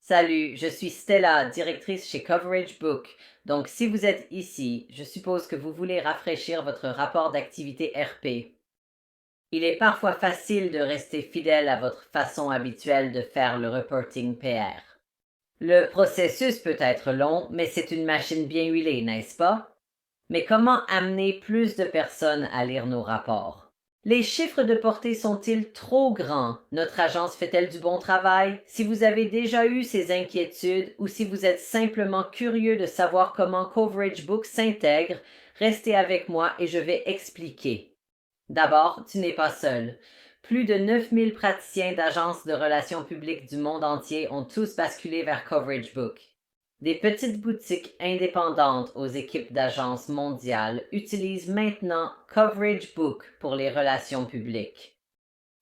Salut, je suis Stella, directrice chez Coverage Book. Donc, si vous êtes ici, je suppose que vous voulez rafraîchir votre rapport d'activité RP. Il est parfois facile de rester fidèle à votre façon habituelle de faire le reporting PR. Le processus peut être long, mais c'est une machine bien huilée, n'est-ce pas? Mais comment amener plus de personnes à lire nos rapports? Les chiffres de portée sont-ils trop grands? Notre agence fait-elle du bon travail? Si vous avez déjà eu ces inquiétudes ou si vous êtes simplement curieux de savoir comment Coverage Book s'intègre, restez avec moi et je vais expliquer. D'abord, tu n'es pas seul. Plus de 9000 praticiens d'agences de relations publiques du monde entier ont tous basculé vers Coverage Book. Des petites boutiques indépendantes aux équipes d'agences mondiales utilisent maintenant Coverage Book pour les relations publiques.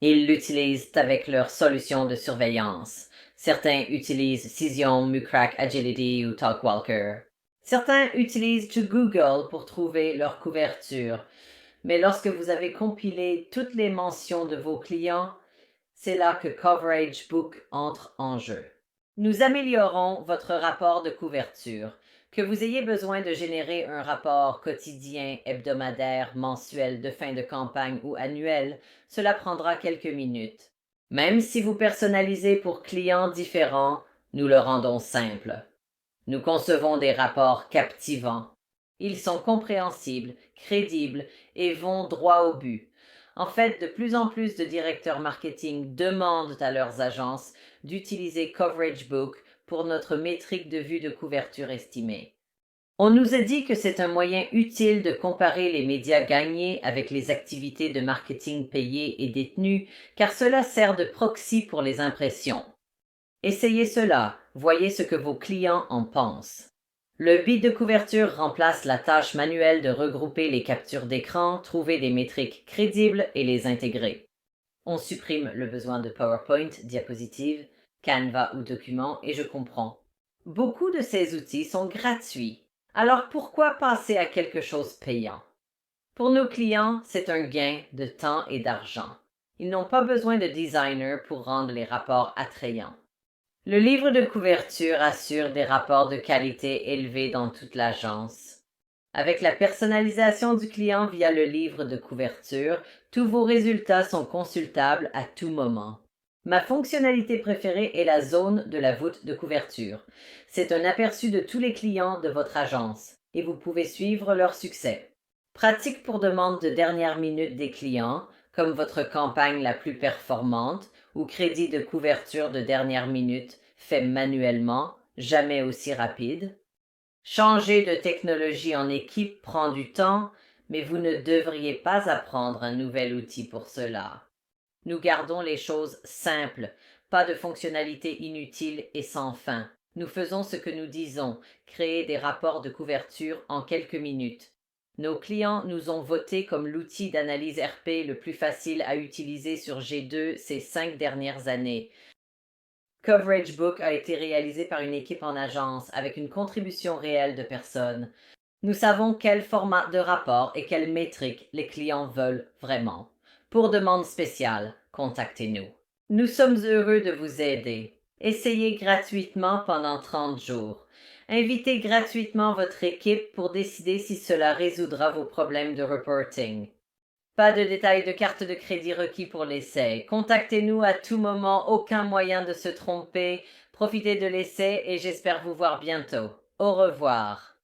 Ils l'utilisent avec leurs solutions de surveillance. Certains utilisent Cision, Mucrack Agility ou Talkwalker. Certains utilisent Google pour trouver leur couverture. Mais lorsque vous avez compilé toutes les mentions de vos clients, c'est là que Coverage Book entre en jeu. Nous améliorons votre rapport de couverture. Que vous ayez besoin de générer un rapport quotidien, hebdomadaire, mensuel, de fin de campagne ou annuel, cela prendra quelques minutes. Même si vous personnalisez pour clients différents, nous le rendons simple. Nous concevons des rapports captivants. Ils sont compréhensibles, crédibles et vont droit au but. En fait, de plus en plus de directeurs marketing demandent à leurs agences d'utiliser Coverage Book pour notre métrique de vue de couverture estimée. On nous a dit que c'est un moyen utile de comparer les médias gagnés avec les activités de marketing payées et détenues, car cela sert de proxy pour les impressions. Essayez cela, voyez ce que vos clients en pensent. Le bit de couverture remplace la tâche manuelle de regrouper les captures d'écran, trouver des métriques crédibles et les intégrer. On supprime le besoin de PowerPoint, diapositives, Canva ou documents et je comprends. Beaucoup de ces outils sont gratuits. Alors pourquoi passer à quelque chose payant? Pour nos clients, c'est un gain de temps et d'argent. Ils n'ont pas besoin de designer pour rendre les rapports attrayants. Le livre de couverture assure des rapports de qualité élevés dans toute l'agence. Avec la personnalisation du client via le livre de couverture, tous vos résultats sont consultables à tout moment. Ma fonctionnalité préférée est la zone de la voûte de couverture. C'est un aperçu de tous les clients de votre agence et vous pouvez suivre leur succès. Pratique pour demande de dernière minute des clients, comme votre campagne la plus performante ou crédit de couverture de dernière minute fait manuellement, jamais aussi rapide. Changer de technologie en équipe prend du temps, mais vous ne devriez pas apprendre un nouvel outil pour cela. Nous gardons les choses simples, pas de fonctionnalités inutiles et sans fin. Nous faisons ce que nous disons, créer des rapports de couverture en quelques minutes. Nos clients nous ont voté comme l'outil d'analyse RP le plus facile à utiliser sur G2 ces 5 dernières années. Coverage Book a été réalisé par une équipe en agence avec une contribution réelle de personnes. Nous savons quel format de rapport et quelles métriques les clients veulent vraiment. Pour demande spéciale, contactez-nous. Nous sommes heureux de vous aider. Essayez gratuitement pendant 30 jours. Invitez gratuitement votre équipe pour décider si cela résoudra vos problèmes de reporting. Pas de détails de carte de crédit requis pour l'essai. Contactez-nous à tout moment, aucun moyen de se tromper. Profitez de l'essai et j'espère vous voir bientôt. Au revoir.